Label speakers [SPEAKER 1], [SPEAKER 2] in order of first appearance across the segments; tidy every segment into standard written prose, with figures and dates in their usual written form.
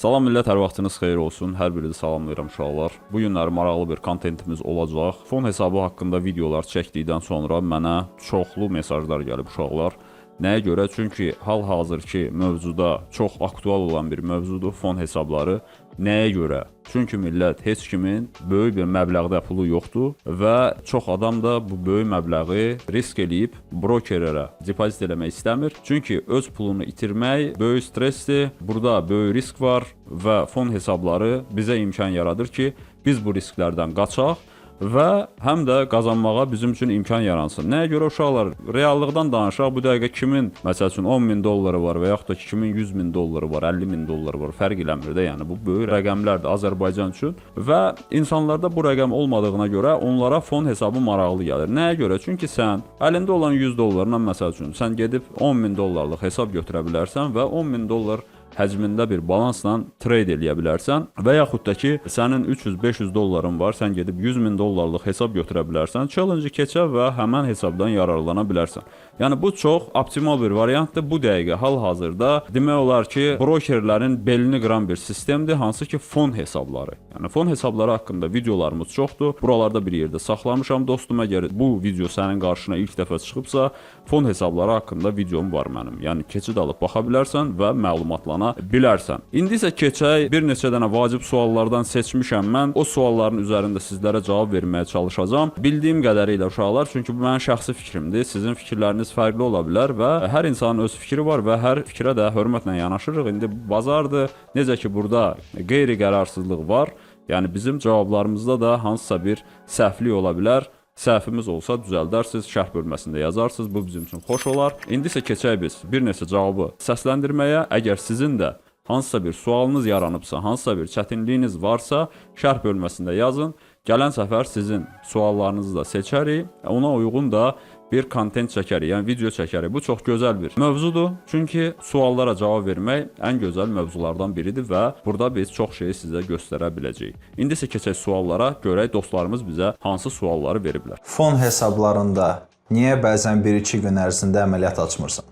[SPEAKER 1] Salam millət, hər vaxtınız xeyir olsun. Hər birinizi salamlayıram uşaqlar. Bu günləri maraqlı bir kontentimiz olacaq. Fon hesabı haqqında videolar çəkdikdən sonra mənə çoxlu mesajlar gəlib uşaqlar. Nəyə görə? Çünki hal-hazırki mövzuda çox aktual olan bir mövzudur fon hesabları. Nəyə görə? Çünki millət heç kimin böyük bir məbləğdə pulu yoxdur və çox adam da bu böyük məbləği risk eləyib brokerlərə depozit eləmək istəmir. Çünki öz pulunu itirmək böyük stressdir. Burada böyük risk var və fon hesabları bizə imkan yaradır ki, biz bu risklərdən qaçaq və həm də qazanmağa bizim üçün imkan yaransın. Nəyə görə uşaqlar? Reallıqdan danışaq, bu dəqiqə kimin məsəl üçün 10.000 dolları var və yaxud da ki, kimin 100.000 dolları var, 50.000 dolları var, fərq eləmir də. Yəni bu böyük rəqəmlərdir Azərbaycan üçün və insanlarda bu rəqəm olmadığına görə onlara fon hesabı maraqlı gəlir. Nəyə görə? Çünki sən əlində olan 100 dollarla məsəl üçün sən gedib 10.000 dollarlıq hesab götürə bilərsən və 10.000 dollar həcmində bir balansla trade eləyə bilərsən və yaxud da ki, sənin 300-500 dolların var, sən gedib 100.000 dollarlıq hesab götürə bilərsən, challenge keçə və həmən hesabdan yararlana bilərsən. Yəni bu çox optimal bir variantdır. Bu dəqiqə hal-hazırda demək olar ki, brokerlərin belini qıran bir sistemdir, hansı ki fon hesabları. Yəni fon hesabları haqqında videolarımız çoxdur. Buralarda bir yerdə saxlamışam dostum. Əgər bu video sənin qarşına ilk dəfə çıxıbsa, fon hesabları haqqında videom var mənim. Yəni keçid alıb baxa bilərsən və məlumatlana bilərsən. İndi isə keçək, bir neçə dənə vacib suallardan seçmişəm mən. O sualların üzərində sizlərə cavab verməyə çalışacağam. Bildiyim qədərilə uşaqlar, çünki bu mənim şəxsi fikrimdir. Sizin fikirləriniz fərqli ola bilər və hər insanın öz fikri var və hər fikrə də hörmətlə yanaşırıq. İndi bazardır. Necə ki burada qeyri-qərarsızlıq var. Yəni bizim cavablarımızda da hansısa bir səhvlik ola bilər. Səhvimiz olsa düzəldərsiniz, şərh bölməsində yazarsınız. Bu bizim üçün xoş olar. İndi isə keçək biz bir neçə cavabı səsləndirməyə. Əgər sizin də hansısa bir sualınız yaranıbsa, hansısa bir çətinliyiniz varsa, şərh bölməsində yazın. Gələn səfər sizin suallarınızı da seçərik. Ona uyğun da bir kontent çəkərik, yəni video çəkərik. Bu çox gözəl bir mövzudur. Çünki suallara cavab vermək ən gözəl mövzulardan biridir və burada biz çox şeyi sizə göstərə biləcəyik. İndi isə keçək suallara, görək dostlarımız bizə hansı sualları veriblər.
[SPEAKER 2] Fon hesablarında niyə bəzən 1-2 gün ərzində əməliyyat açmırsan?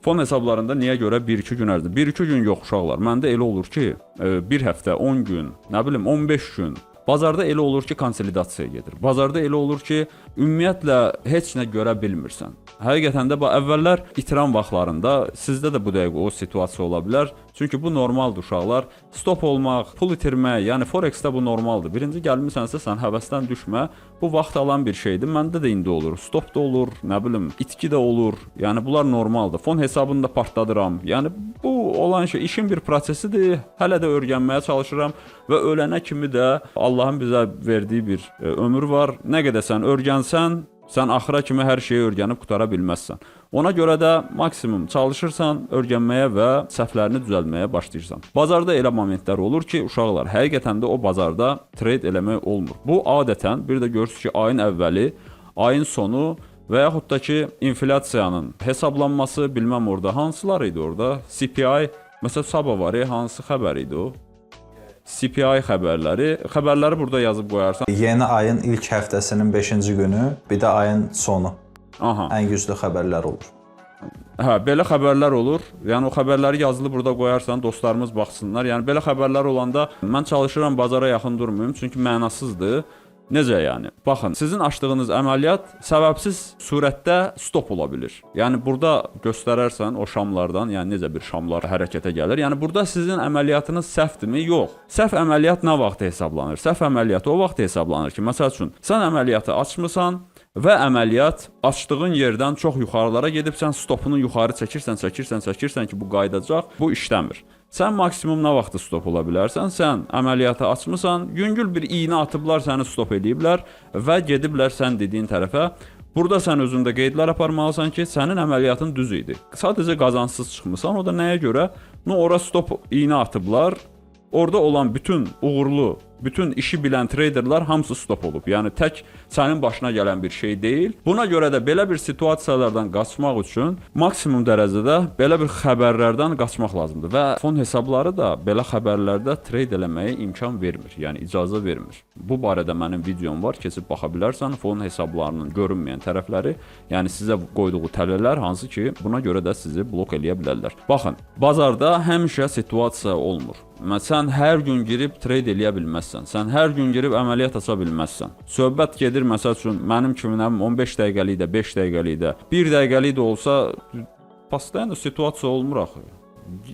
[SPEAKER 1] Fon hesablarında niyə görə 1-2 gün ərzində? 1-2 gün yox uşaqlar. Məndə elə olur ki, 1 həftə, 10 gün, nə bilim 15 gün. Bazarda elə olur ki, konsolidasiya gedir. Bazarda elə olur ki, ümumiyyətlə heç nə görə bilmirsən. Həqiqətən də bu əvvəllər itiran vaxtlarında sizdə də bu dəqiqə o situasiya ola bilər. Çünki bu normaldır uşaqlar. Stop olmaq, pul itirmək, yəni Forex-də bu normaldır. Birinci gəlmisənsə sən həvəsdən düşmə. Bu vaxt alan bir şeydir. Məndə də indi olur. Stop da olur, nə bilim, itki də olur. Yəni bunlar normaldır. Fon hesabını da partladıram. Yəni bu olan şey işin bir prosesidir. Hələ də öyrənməyə çalışıram və ölənə kimi də Allahın bizə verdiyi bir ömür var. Nə qədər sən öyrənsən, sən axıra kimi hər şeyi öyrənib qutara bilməzsən. Ona görə də maksimum çalışırsan, öyrənməyə və səhvlərini düzəltməyə başlayırsan. Bazarda elə momentlər olur ki, uşaqlar, həqiqətən də o bazarda trade eləmək olmur. Bu adətən bir də görürsünüz ki, ayın əvvəli, ayın sonu və yaxud da ki, inflyasiyanın hesablanması, bilməm orada hansılar idi orada? CPI, məsələn, sabah var, hansı xəbər idi o? CPI xəbərləri burada yazıb qoyarsan.
[SPEAKER 2] Yeni ayın ilk həftəsinin 5-ci günü, bir də ayın sonu.
[SPEAKER 1] Aha.
[SPEAKER 2] Ən güclü xəbərlər olur.
[SPEAKER 1] Hə, belə xəbərlər olur. Yəni o xəbərləri yazılı burada qoyarsan, dostlarımız baxsınlar. Yəni belə xəbərlər olanda mən çalışıram bazara yaxın durmayım, çünki mənasızdır. Necə yəni? Baxın, sizin açdığınız əməliyyat səbəbsiz surətdə stop ola bilir. Yəni burada göstərərsən o şamlardan, yəni necə bir şamlar hərəkətə gəlir. Yəni burada sizin əməliyyatınız səhvdirmi? Yox. Səhv əməliyyat nə vaxt hesablanır? Səhv əməliyyat o vaxt hesablanır ki, məsəl üçün sən əməliyyatı açmısan və əməliyyat açdığın yerdən çox yuxarılara gedibsən, stopunu yuxarı çəkirsən ki, bu qaydacaq, bu işləmir. Sən maksimum nə vaxt stop ola bilərsən? Sən əməliyyatı açmısan, yüngül bir iynə atıblar, səni stop ediblər və gediblər sən dediyin tərəfə. Burada sən özündə qeydlər aparmalısan ki, sənin əməliyyatın düz idi. Sadəcə qazansız çıxmısan, o da nəyə görə? Ora stop iynə atıblar, orada olan bütün uğurlu, bütün işi bilən traderlar hamısı stop olub. Yəni tək sənin başına gələn bir şey deyil. Buna görə də belə bir situasiyalardan qaçmaq üçün maksimum dərəcədə belə bir xəbərlərdən qaçmaq lazımdır və fon hesabları da belə xəbərlərdə trade eləməyə imkan vermir, yəni icazə vermir. Bu barədə mənim videom var, keçib baxa bilərsən. Fon hesablarının görünməyən tərəfləri, yəni sizə qoyduğu tələlər hansı ki, buna görə də sizi blok eləyə bilərlər. Baxın, bazarda həmişə situasiya olmur. Sən hər gün girib trade eləyə bilməzsən. Sən hər gün girib əməliyyat aça bilməzsən. Söhbət gedir məsəl üçün mənim kimi 15 dəqiqəlik də, 5 dəqiqəlik də, 1 dəqiqəlik də olsa postoyanно situasiya olmur axı.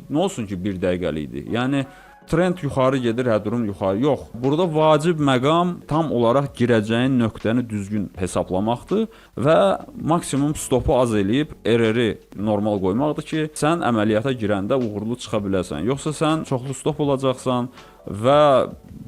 [SPEAKER 1] Nə olsun ki 1 dəqiqəlikdir. Yəni trend yuxarı gedir, durum yuxarı. Yox, burada vacib məqam tam olaraq girəcəyin nöqtəni düzgün hesablamaqdır və maksimum stopu az eləyib RR-i normal qoymaqdır ki, sən əməliyyata girəndə uğurlu çıxa biləsən. Yoxsa sən çoxlu stop olacaqsan və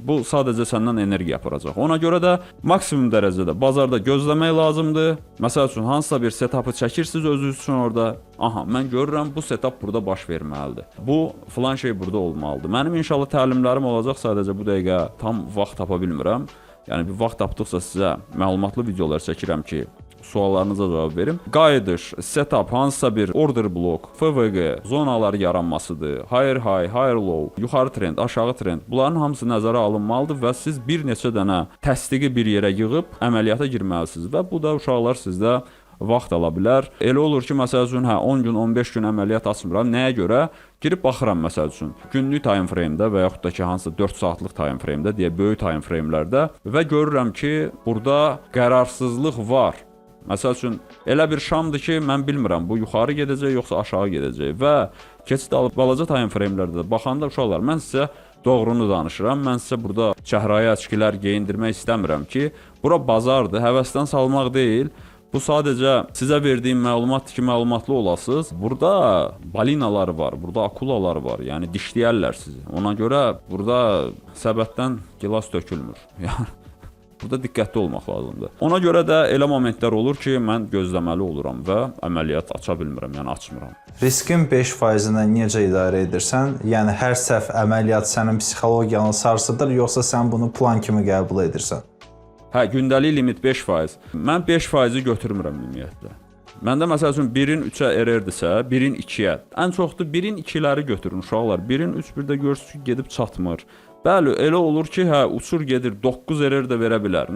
[SPEAKER 1] bu sadəcə səndən energiya aparacaq. Ona görə də maksimum dərəcədə bazarda gözləmək lazımdır. Məsəl üçün hansısa bir setup'ı çəkirsiniz özünüz üçün orada. Aha, mən görürəm bu setup burada baş verməlidir. Bu filan şey burada olmalıdır. Mənim inşallah təlimlərim olacaq, sadəcə bu dəqiqə tam vaxt tapa bilmirəm. Yəni bir vaxt tapdıqca sizə məlumatlı videolar çəkirəm ki, suallarınıza cavab verim. Qayıdış, setup, hansısa bir order blok, FVG, zonalar yaranmasıdır, higher high, higher low, yuxarı trend, aşağı trend. Bunların hamısı nəzərə alınmalıdır və siz bir neçə dənə təsdiqi bir yerə yığıb əməliyyata girməlisiniz və bu da uşaqlar sizdə vaxt ala bilər. Elə olur ki, məsəl üçün, 10 gün, 15 gün əməliyyat açmıram. Nəyə görə? Girib baxıram məsəl üçün. Günlük time frame-də və yaxud da ki, hansısa 4 saatlıq time frame-də, deyə böyük time frame-lərdə və görürəm ki, burada qərarsızlıq var. Məsəl üçün, elə bir şamdır ki, mən bilmirəm, bu yuxarı gedəcək, yoxsa aşağı gedəcək və keçid alıb balaca time frame-lərdə baxanda uşaqlar, mən sizə doğrunu danışıram. Mən sizə burada çəhrayı əçkilər geyindirmək istəmirəm ki, bura bazardır, həvəsdən salmaq deyil. Bu sadəcə sizə verdiyim məlumatdır ki, məlumatlı olasınız. Burada balinalar var, burada akulalar var, yəni dişləyərlər sizi. Ona görə burada səbətdən gilas tökülmür. Burada diqqətli olmaq lazımdır. Ona görə də elə momentlər olur ki, mən gözləməli oluram və əməliyyat aça bilmirəm, yəni açmıram.
[SPEAKER 2] Riskin 5%-nə necə idarə edirsən? Yəni hər səhv əməliyyat sənin psixologiyanı sarsıdır, yoxsa sən bunu plan kimi qəbul edirsən?
[SPEAKER 1] Gündəlik limit 5%. Mən 5%-i götürmürəm ümumiyyətlə. Məndə məsəl üçün 1-in 3-ə RR-dirsə, 1-in 2-yə. Ən çoxdur 1-in 2-ləri götürün uşaqlar. 1-in 3 bir də görürsünüz ki, gedib çatmır. Bəli, elə olur ki, uçur gedir, 9 RR də verə bilər.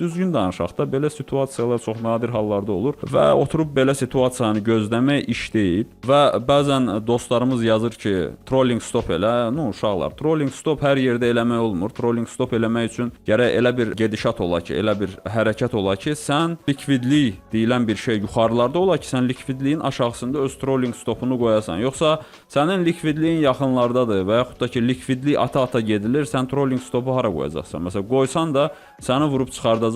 [SPEAKER 1] Düzgün danışaq da, belə situasiyalar çox nadir hallarda olur və oturub belə situasiyanı gözləmək iş deyil və bəzən dostlarımız yazır ki, trolling stop elə, uşaqlar, trolling stop hər yerdə eləmək olmur. Trolling stop eləmək üçün gərək elə bir gedişat ola ki, elə bir hərəkət ola ki, sən likvidlik deyilən bir şey yuxarılarda ola ki, sən likvidliyin aşağısında öz trolling stopunu qoyasan. Yoxsa sənin likvidliyin yaxınlardadır və yaxud da ki, likvidlik ata-ata gedilir, sən trolling stopu hara qoyacaqsan? Məsələn, qoysan da səni vurub çıxardacaqlar.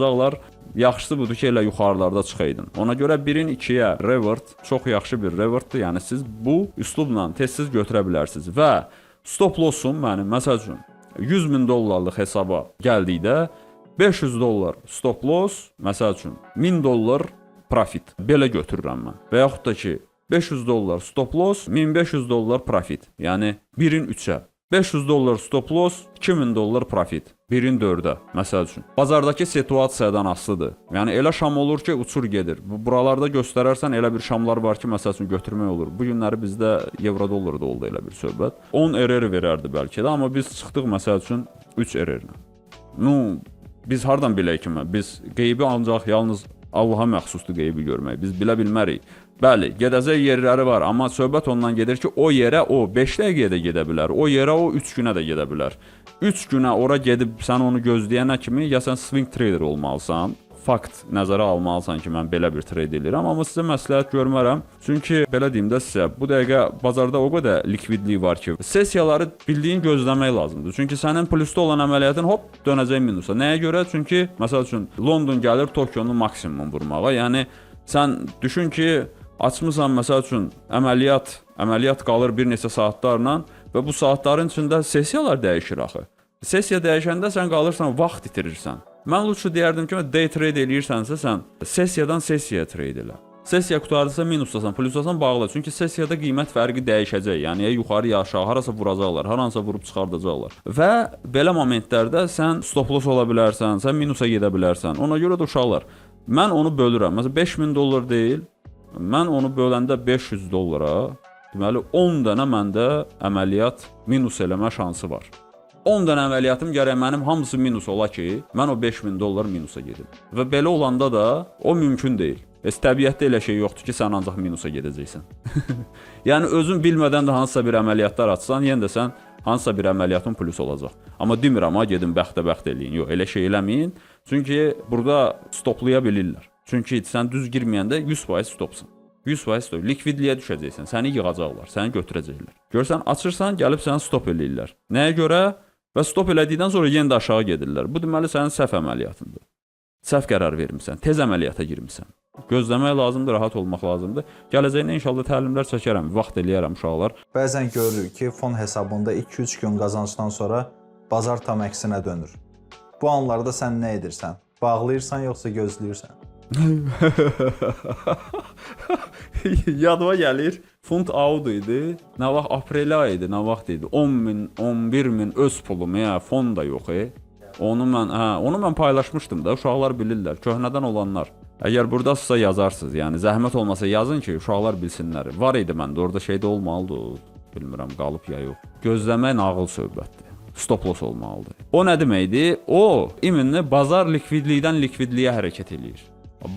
[SPEAKER 1] Yaxşısı budur ki, elə yuxarılarda çıxaydın. Ona görə 1-in 2-yə revert çox yaxşı bir revertdir. Yəni siz bu üslubla tez-tez götürə bilərsiniz və stop lossum mənim məsəl üçün $100,000 hesaba gəldikdə $500 stop loss, məsəl üçün $1000 profit belə götürürəm mən. Və yaxud da ki $500 stop loss, $1500 profit. Yəni 1-in 3-ə. $500 stop loss, $2000 profit. 1-in 4-ə, məsəl üçün. Bazardakı situasiyadan asılıdır. Yəni elə şam olur ki, uçur gedir. Buralarda göstərərsən elə bir şamlar var ki, məsəl üçün götürmək olur. Bu günləri bizdə evro dollarda oldu elə bir söhbət. 10 RR verərdi bəlkə də, amma biz çıxdıq məsəl üçün 3 RR-nə. Biz hardan bilək ki, biz qeybi ancaq yalnız Allaha məxsusdur qeybi görmək. Biz bilə bilmərik. Bəli, gedəcək yerləri var, amma söhbət ondan gedir ki, o yerə o 5 dəqiqəyə də gedə bilər, o yerə o 3 günə də gedə bilər. 3 günə ora gedib sən onu gözləyənə kimi ya sən swing trader olmalısan, fakt nəzərə almalısan ki, mən belə bir trade edirəm, amma sizə məsləhət görmərəm. Çünki belə deyim də sizə, bu dəqiqə bazarda o qədər likvidlik var ki, sessiyaları bildiyin gözləmək lazımdır. Çünki sənin plusda olan əməliyyatın hop dönəcək minusa. Nəyə görə? Çünki məsəl üçün London gəlir Tokyonu maksimum vurmağa. Yəni sən düşün ki, açmısan məsəl üçün əməliyyat qalır bir neçə saatlarla və bu saatların içində sessiyalar dəyişir axı. Sessiya dəyişəndə sən qalırsan, vaxt itirirsən. Mən lütfü deyərdim ki, day trade eləyirsənsə sən sessiyadan sessiyaya trade elə. Sessiya qutardısa minusdasan, plusdasan bağlı. Çünki sessiyada qiymət fərqi dəyişəcək. Yəni ya yuxarı ya aşağı harasa vuracaqlar, haransa vurub çıxardacaqlar. Və belə momentlərdə sən stop loss ola bilərsən, sən minusa gedə bilərsən. Ona görə də uşaqlar, mən onu bölürəm. Məsələn $5000 deyil. Mən onu böləndə $500, deməli 10 dənə məndə əməliyyat minus eləmə şansı var. 10 dənə əməliyyatım gərək mənim hamısı minus ola ki, mən o $5000 minusa gedim. Və belə olanda da o mümkün deyil. Təbiətdə elə şey yoxdur ki, sən ancaq minusa gedəcəksən. Yəni özün bilmədən də hansısa bir əməliyyatlar açsan, yenə də sən hansısa bir əməliyyatın plusu olacaq. Amma demirəm ha gedin bəxtə-bəxt eləyin. Yox, elə şey eləməyin. Çünki burada stoplaya bilirlər. Çünki sən düz girməyəndə 100% stopsan. 100% stop. Likvidliyə düşəcəksən. Səni yığacaqlar, səni götürəcəklər. Görsən açırsan, gəlib səni stop eləyirlər. Nəyə görə? Və stop elədikdən sonra yenə də aşağı gedirlər. Bu deməli sənin səhv əməliyyatındır. Səhv qərar vermisən, tez əməliyyata girmisən. Gözləmək lazımdır, rahat olmaq lazımdır. Gələcəyində inşallah təlimlər çəkərəm, vaxt eləyərəm uşaqlar.
[SPEAKER 2] Bəzən görürük ki, fon hesabında 2-3 gün qazancdan sonra bazar tam əksinə dönür. Bu anlarda sən nə edirsən? Bağlayırsan yoxsa gözləyirsən?
[SPEAKER 1] Yadıma gəlir, funt audu idi. Nə vaxt aprel ayı idi, nə vaxt idi? 10 min, 11 min öz pulum, fon da yox. Onu mən paylaşmışdım da, uşaqlar bilirlər, köhnədən olanlar. Əgər buradasınızsa yazarsınız, yəni zəhmət olmasa yazın ki, uşaqlar bilsinlər. Var idi məndə, orada şeydə olmalıdır, bilmirəm, qalıb ya yox. Gözləmək nağıl söhbətdir. Stop loss olmalıdır. O nə deməkdir? O, iminli bazar likvidlikdən likvidliyə hərəkət eləyir.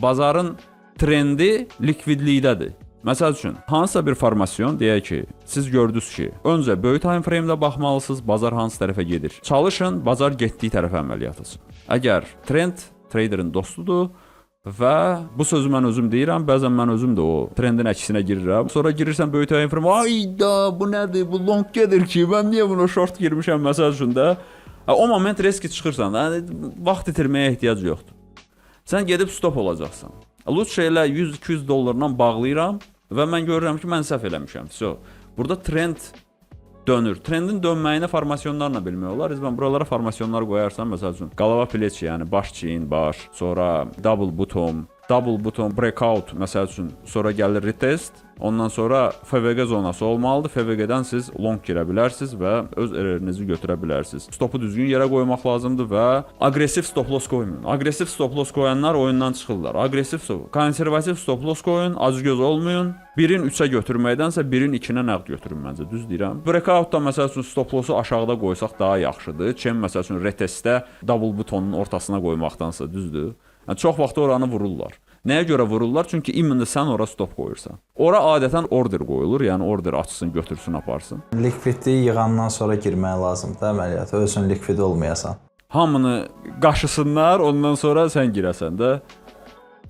[SPEAKER 1] Bazarın trendi likvidlikdədir. Məsəl üçün, hansısa bir formasyon deyək ki, siz gördünüz ki, öncə böyük time frame-də baxmalısınız, bazar hansı tərəfə gedir. Çalışın, bazar getdiyi tərəfə əməliyyat etsin. Əgər trend traderin dostudur və bu sözü mən özüm deyirəm, bəzən mən özüm də o trendin əksinə girirəm. Sonra girirsən böyük time frame, ayda bu nədir, bu long gedir ki, mən niyə buna short girmişəm məsəl üçün də. O moment riski çıxırsan, vaxt itirməyə ehtiyac yoxdur. Sən gedib stop olacaqsan. Lütf elə 100-200 dollarla bağlayıram və mən görürəm ki, mən səhv eləmişəm. Burada trend dönür. Trendin dönməyini formasyonlarla bilmək olar. Mən buralara formasyonlar qoyarsam, məsəl üçün, qalava pleç, yəni baş çiyin, baş, sonra double bottom breakout, məsəl üçün, sonra gəlir retest, ondan sonra FVG zonası olmalıdır. FVG-dən siz long girə bilərsiniz və öz errorinizi götürə bilərsiniz. Stopu düzgün yerə qoymaq lazımdır və aqressiv stop loss qoymayın. Aqressiv stop loss qoyanlar oyundan çıxırlar. Konservativ stop loss qoyun, acgöz olmayın. 1-in 3-ə götürməkdənsə 1-in 2-nə nəqd götürün məncə, düz deyirəm. Breakout-da məsəl üçün stop lossu aşağıda qoysaq daha yaxşıdır. Çem məsəl üçün retestdə double butonun ortasına qoymaqdansa, düzdür. Yəni, çox vaxt oranı vururlar. Nəyə görə vururlar? Çünki imminli sən ora stop qoyursan. Ora adətən order qoyulur, yəni order açsın, götürsün, aparsın.
[SPEAKER 2] Likvidliyi yığandan sonra girmək lazımdır əməliyyata, özün likvid olmayasan.
[SPEAKER 1] Hamını qaşısınlar, ondan sonra sən girəsən də.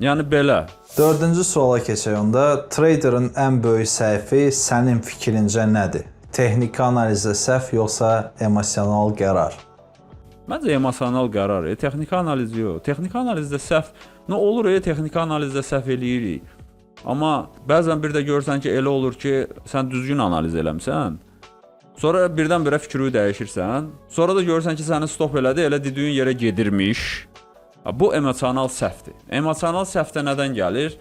[SPEAKER 1] Yəni belə.
[SPEAKER 2] 4-cü suala keçək onda. Traderin ən böyük səhvi sənin fikrincə nədir? Texniki analizdə səhv yoxsa emosional qərar?
[SPEAKER 1] Məncə emosional qərar, texniki analiz yox. Texniki analizdə səhv nə olur, texniki analizdə səhv eləyirik. Amma bəzən bir də görsən ki, elə olur ki, sən düzgün analiz eləmsən, sonra birdən-birə fikrini dəyişirsən, sonra da görsən ki, səni stop elədi, elə dediyin yerə gedirmiş. Bu emosional səhvdir. Emosional səhv də nədən gəlir?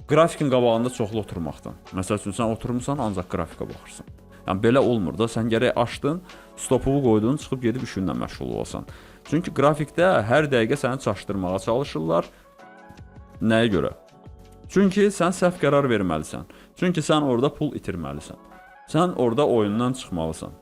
[SPEAKER 1] Qrafikin qabağında çoxlu oturmaqdan. Məsəl üçün, sən oturmuşsan, ancaq qrafika baxırsan. Yəni, belə olmur da, sən gərək açdın, stopuvu qoydun, çıxıb gedib işinlə məşğul olasan. Çünki qrafikdə hər dəqiqə səni çaşdırmağa çalışırlar. Nəyə görə? Çünki sən səhv qərar verməlisən. Çünki sən orada pul itirməlisən. Sən orada oyundan çıxmalısan.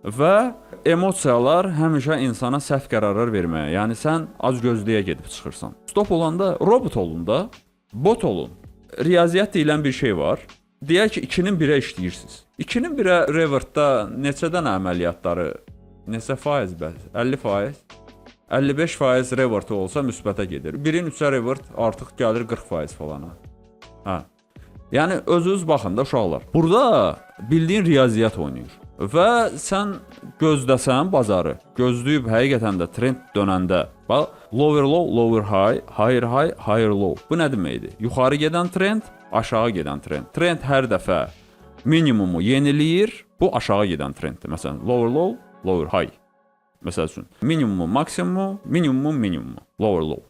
[SPEAKER 1] Və emosiyalar həmişə insana səhv qərarlar verməyə, yəni sən acgözlüyə gedib çıxırsan. Stop olanda robot olun da, bot olun. Riyaziyyat deyilən bir şey var. Deyək ki, 2-nin 1-ə işləyirsiniz. 2-nin 1-ə revertda neçədən əməliyyatları, neçə faiz bəs? 50%? 55% reverti olsa müsbətə gedir. 1-in 3-ə revert artıq gəlir 40% falana. Yəni, özünüz baxın da uşaqlar. Burada bildiyin riyaziyyat oynayır. Və sən gözdəsən bazarı. Gözləyib həqiqətən də trend dönəndə. Bax, lower low, lower high, higher high, higher low. Bu nə deməkdir? Yuxarı gedən trend, aşağı gedən trend. Trend hər dəfə minimumu yeniləyir. Bu aşağı gedən trenddir. Məsələn, lower low, lower high. Məsəl üçün, minimumu, maksimumu, minimumu, lower low.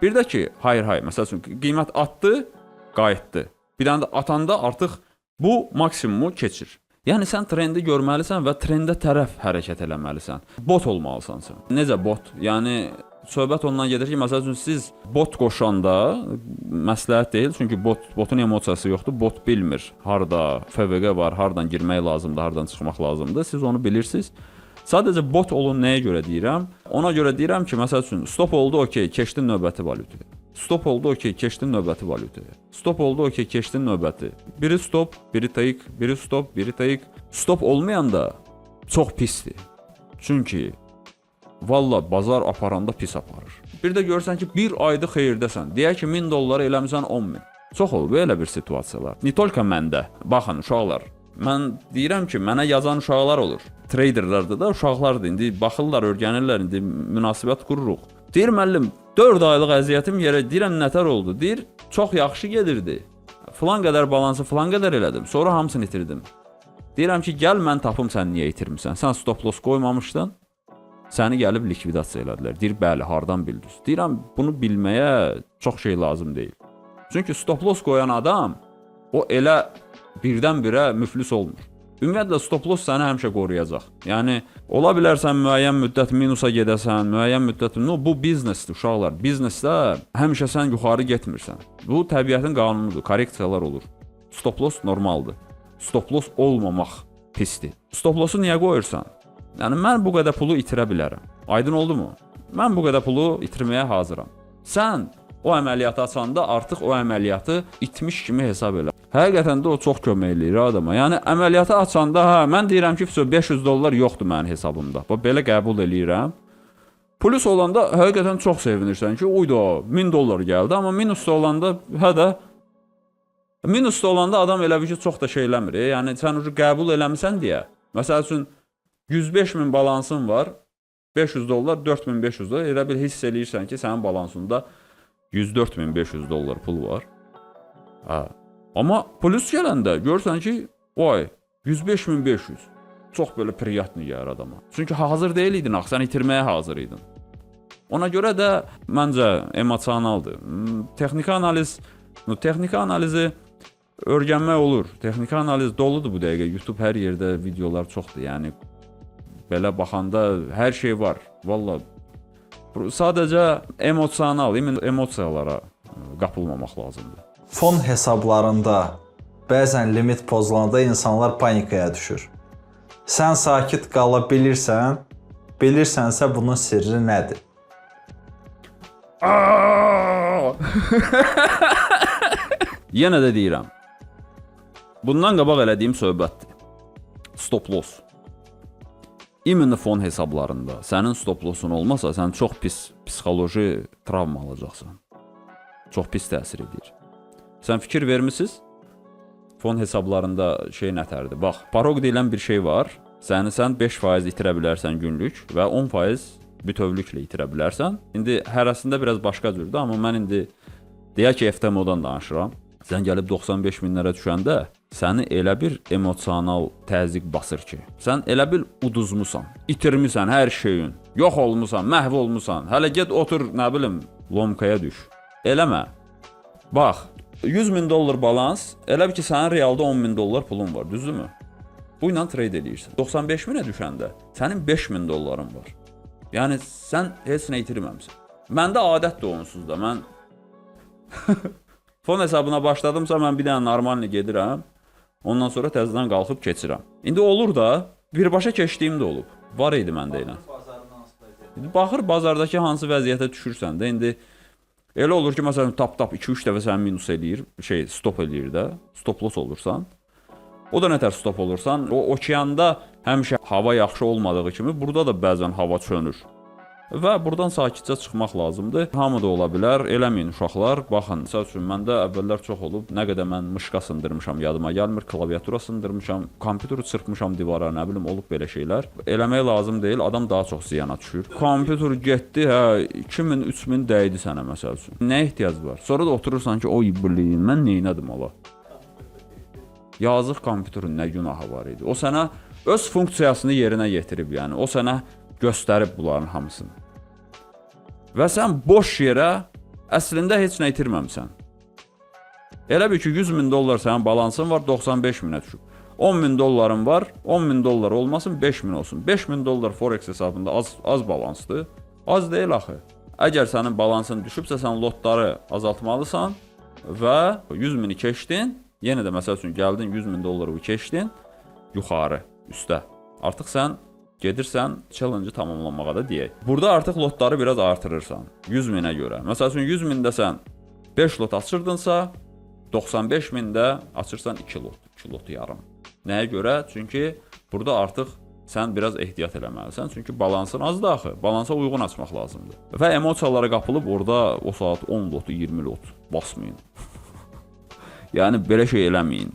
[SPEAKER 1] Bir də ki, higher high. Məsəl üçün, qiymət atdı, qayıtdı. Bir dənə də atanda artıq bu maksimumu keçir. Yəni, sən trendi görməlisən və trendə tərəf hərəkət eləməlisən. Bot olmalısan sən. Necə bot? Yəni, söhbət ondan gedir ki, məsəl üçün, siz bot qoşanda məsləhət deyil, çünki botun emosiyası yoxdur, bot bilmir. Harada FVG var, hardan girmək lazımdır, hardan çıxmaq lazımdır, siz onu bilirsiniz. Sadəcə bot olun nəyə görə deyirəm? Ona görə deyirəm ki, məsəl üçün, stop oldu, okey, keçdin növbəti valyutaya. Stop oldu, okey, keçdin növbəti valyutaya. Stop oldu, okey, keçdin növbəti. Biri stop, biri take, biri stop, biri take. Stop olmayanda çox pisdir. Çünki valla bazar aparanda pis aparır. Bir də görsən ki, bir ayda xeyirdəsən. Deyək ki, $1000 eləmisən 10.000. Çox olub belə bir situasiyalar. Ne tolka məndə. Baxın uşaqlar, mən deyirəm ki, mənə yazan uşaqlar olur. Traderlərdə də uşaqlardır. İndi baxırlar, öyrənirlər, indi münasibət qururuq. Deyir müəllim, 4 aylıq əziyyətim yerə, deyirəm nətər oldu? Deyir, çox yaxşı gedirdi. Filan qədər balansı filan qədər elədim. Sonra hamısını itirdim. Deyirəm ki, gəl mən tapım sən niyə itirmisən? Sən stop loss qoymamışdın. Səni gəlib likvidasiya elədilər. Deyir, bəli, hardan bildiniz? Deyirəm, bunu bilməyə çox şey lazım deyil. Çünki stop loss qoyan adam o elə birdən-birə müflis olmur. Ümumiyyətlə stop loss səni həmişə qoruyacaq. Yəni ola bilər sən müəyyən müddət minusa gedəsən, müəyyən müddət bu biznesdir uşaqlar. Biznesdə həmişə sən yuxarı getmirsən. Bu təbiətin qanunudur, korreksiyalar olur. Stop loss normaldır. Stop loss olmamaq pisdir. Stop lossu niyə qoyursan? Yəni mən bu qədər pulu itirə bilərəm. Aydın oldu mu? Mən bu qədər pulu itirməyə hazıram. Sən o əməliyyatı açanda artıq o əməliyyatı itmiş kimi hesab elə. Həqiqətən də o çox kömək eləyir adama. Yəni əməliyyatı açanda, mən deyirəm ki, $500 yoxdur mənim hesabımda. Belə qəbul eləyirəm. Plus olanda həqiqətən çox sevinirsən ki, uydu $1000 gəldi, amma minusda olanda minusda olanda adam elə bir ki, çox da şey eləmir. Yəni sən ucu qəbul eləmisən deyə. Məsəl üçün 105.000 balansın var, $500, $4500. Elə bil hiss eləyirsən ki, sənin balansında $104.500 pul var. Amma plus gələndə görsən ki, vay, 105.500. Çox belə priyatni gəlir adama. Çünki hazır deyil idin, sən itirməyə hazır idin. Ona görə də məncə emosionaldır. Texniki analizi öyrənmək olur. Texniki analiz doludur bu dəqiqə. YouTube hər yerdə videolar çoxdur. Yəni belə baxanda hər şey var. Valla sadəcə emosional, emosiyalara qapılmamaq lazımdır.
[SPEAKER 2] Fon hesablarında bəzən limit pozulanda insanlar panikaya düşür. Sən sakit qala bilirsənsə bunun sirri nədir?
[SPEAKER 1] Yenə də deyirəm. Bundan qabaq elədiyim söhbətdir. Stop loss. İmенно fon hesablarında sənin stop lossun olmasa, sən çox pis psixoloji travma alacaqsan. Çox pis təsir edir. Sən fikir vermisiniz? Fon hesablarında şey nətərdir? Bax, parog deyilən bir şey var. Sən 5% itirə bilərsən günlük və 10% bütövlüklə itirə bilərsən. İndi hərəsində biraz başqa cürdür, amma mən indi deyək ki, FTMO-dan danışıram. Sən gəlib 95.000-lərə düşəndə səni elə bir emosional təzyiq basır ki, sən elə bil uduzmusan, itirmisən hər şeyin, yox olmusan, məhv olmusan. Hələ get otur, nə bilim, lomkaya düş. Eləmə. Bax, $100.000 balans, elə bil ki, sənin realda $10.000 pulun var, düzdürmü? Bu ilə trade edirsən. 95.000-ə düşəndə sənin $5.000 var. Yəni sən heç nə itirməmsən. Məndə adətdir onsuz da. Mən fon hesabına başladımsa mən bir dənə normalni gedirəm. Ondan sonra təzədən qalxıb keçirəm. İndi olur da, birbaşa keçdiyim də olub. Var idi məndə elə. Baxır bazardakı hansı vəziyyətə düşürsən də. İndi elə olur ki, məsələn tap 2-3 dəfə səni minus eləyir, stop eləyir də, stop loss olursan. O da nətər stop olursan, o okeanda həmişə hava yaxşı olmadığı kimi burada da bəzən hava çönür. Və buradan sakitcə çıxmaq lazımdır. Hamı da ola bilər, eləməyin uşaqlar. Baxın, məsəl üçün məndə əvvəllər çox olub. Nə qədər mən mışqa sındırmışam, yadıma gəlmir, klaviatura sındırmışam, kompüteri çırpmışam divara, nə bilim, olub belə şeylər. Eləmək lazım deyil, adam daha çox ziyana düşür. Kompüter getdi, 2000, 3000 dəydi sənə məsəl üçün. Nə ehtiyac var? Sonra da oturursan ki, oy bilin, mən neynədim ola? Yazıq kompüterin nə günahı var idi. O sənə öz funksiyasını yerinə yetirib, yəni. O sənə göstərib bunların hamısını. Və sən boş yerə əslində heç nə itirməmsən. Elə bir ki, $100.000 sənin balansın var, 95.000-ə düşüb. $10.000 var, $10.000 olmasın, 5.000 olsun. $5.000 Forex hesabında az balansdır. Az deyil axı. Əgər sənin balansın düşübsə, sən lotları azaltmalısan və 100.000-i keçdin, yenə də məsəl üçün gəldin, $100.000 keçdin, yuxarı, üstə. Artıq sən gedirsən challenge-ı tamamlanmağa da deyək. Burada artıq lotları biraz artırırsan 100.000-ə görə. Məsəl üçün 100.000-də sən 5 lot açırdınsa, 95.000-də açırsan 2 lot yarım. Nəyə görə? Çünki burada artıq sən biraz ehtiyat eləməlisən. Çünki balansın azdır axı. Balansa uyğun açmaq lazımdır. Və emosiyalara qapılıb orada o saat 10 lotu, 20 lot basmayın. Yəni belə şey eləməyin.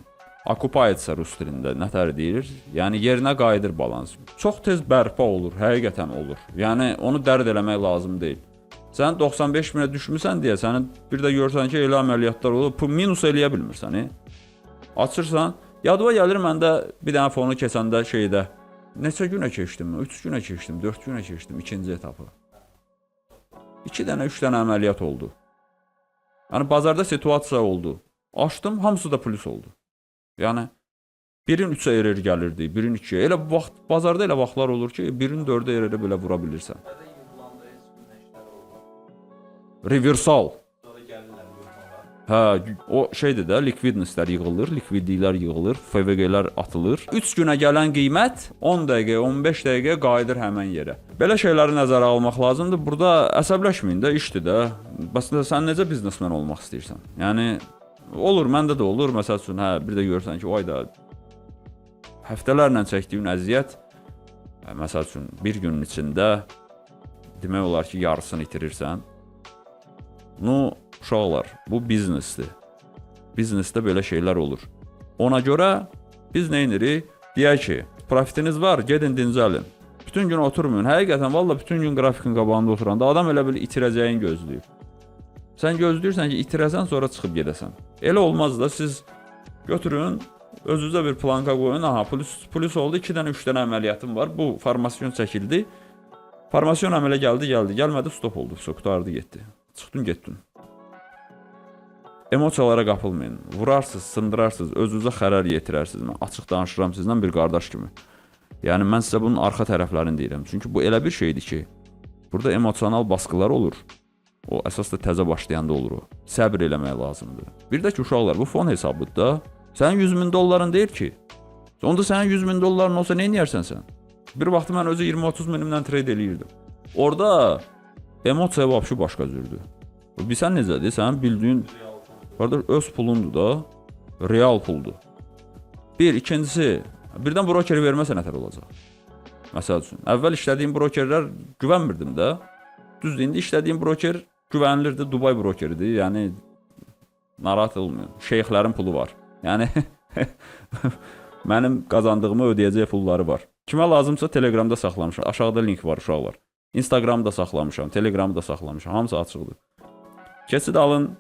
[SPEAKER 1] Okupayetsə rus dilində nətər deyilir? Yəni yerinə qayıdır balans. Çox tez bərpa olur, həqiqətən olur. Yəni onu dərd eləmək lazım deyil. Sən 95 minə düşmüsən deyə sənin bir də görsən ki, elə əməliyyatlar olur, minus eləyə bilmirsən. Açırsan, yadıma gəlir məndə bir dənə fonu keçəndə şeydə neçə günə keçdim? 3 günə keçdim, 4 günə keçdim ikinci etapı. 2 dənə, 3 dənə əməliyyat oldu. Yəni bazarda situasiya oldu. Açdım, hamısı da plus oldu. Yəni birin 3-ə error gəlirdi, birin 2-yə. Elə vaxt bazarda elə vaxtlar olur ki, birin 4-ə error belə vura bilirsən. Reversal. Hə, o şeydir də, likvidnesslər yığılır, likvidliklər yığılır, FVG-lər atılır. 3 günə gələn qiymət 10 dəqiqə, 15 dəqiqə qayıdır həmən yerə. Belə şeyləri nəzərə almaq lazımdır. Burada əsəbləşməyin də, işdir də. Bəs sən necə biznesmen olmaq istəyirsən? Yəni olur, məndə də olur. Məsəl üçün, hə, bir də görürsən ki, o ayda həftələrlə çəkdiyin əziyyət, məsəl üçün, bir günün içində demək olar ki, yarısını itirirsən. No, uşaqlar, bu biznesdir. Biznesdə belə şeylər olur. Ona görə biz nə edirik? Deyək ki, profitiniz var, gedin dincəlin. Bütün gün oturmayın. Həqiqətən, valla bütün gün qrafikin qabağında oturanda adam elə bil itirəcəyin gözləyir. Sən gözləyirsən ki, itirəsən, sonra çıxıb gedəsən. Elə olmaz da, siz götürün, özünüzə bir planka qoyun. Aha, plus oldu, 2 dənə, 3 dənə əməliyyatım var. Bu formasyon çəkildi. Formasyon əmələ gəldi, gəlmədi, stop oldu, qutardı, getdi. Çıxdın, getdin. Emosiyalara qapılmayın. Vurarsınız, sındırarsınız, özünüzə xərər yetirərsiniz. Mən açıq danışıram sizlə bir qardaş kimi. Yəni mən sizə bunun arxa tərəflərini deyirəm. Çünki bu elə bir şeydir ki, burada emosional baskılar olur. O əsas da təzə başlayanda olur o. Səbr eləmək lazımdır. Bir də ki, uşaqlar, bu fon hesabıdır da. Sənin 100 min dolların deyil ki. Onda sənin 100 min dolların olsa nə edərsən sən? Bir vaxtı mən özü 20-30 minimdən trade eləyirdim. Orada emosiya vəbşi başqa cürdür. Bilsən necədir? Sənin bildiyin qardaş öz pulundur da, real puldur. Bir, ikincisi, birdən brokeri verməsə nətər olacaq? Məsəl üçün, əvvəl işlədiyim brokerlər güvənmirdim də. Düzdür, indi işlədiyim broker güvənilirdi, Dubai brokeridir. Yəni, narahat olmuyor. Şeyxlərin pulu var. Yəni, mənim qazandığımı ödəyəcək pulları var. Kimə lazımsa Telegramda saxlamışam. Aşağıda link var, uşaqlar. Instagramda saxlamışam, Telegramda saxlamışam. Hamısı açıqdır. Keçid alın,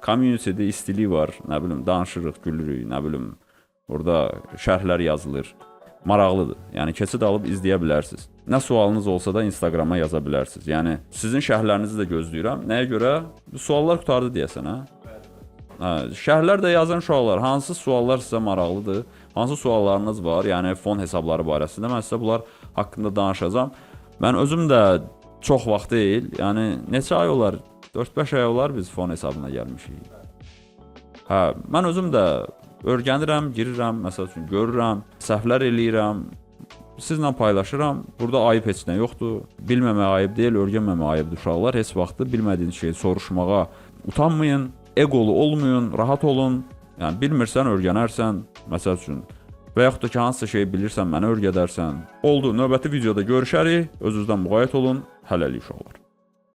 [SPEAKER 1] community'də istiliyi var. Nə bilim, danışırıq, gülürük, nə bilim. Orada şərhlər yazılır. Maraqlıdır. Yəni, keçid alıb izləyə bilərsiniz. Nə sualınız olsa da Instagrama yaza bilərsiniz. Yəni, sizin şərhlərinizi də gözləyirəm. Nəyə görə? Suallar qutardı deyəsən, hə? Şərhlər də yazan uşaqlar. Hansı suallar sizə maraqlıdır? Hansı suallarınız var? Yəni, fon hesabları barəsində. Mən sizə bunlar haqqında danışacağım. Mən özüm də çox vaxt deyil. Yəni, neçə ay olar? 4-5 ay olar biz fon hesabına gəlmişik. Hə, mən özüm də öyrənirəm, girirəm, məsəl üçün görürəm, səhvlər eləyirəm, sizlə paylaşıram. Burada ayıb heç nə yoxdur. Bilməmək ayıb deyil, öyrənməmək ayıbdır uşaqlar. Heç vaxtı bilmədiyiniz şeyi soruşmağa utanmayın, egolu olmayın, rahat olun. Yəni, bilmirsən, öyrənərsən, məsəl üçün. Və yaxud da ki, hansısa şeyi bilirsən, mənə öyrədərsən. Oldu, növbəti videoda görüşərik. Özünüzdən müğayət olun. Hələlik uşaqlar.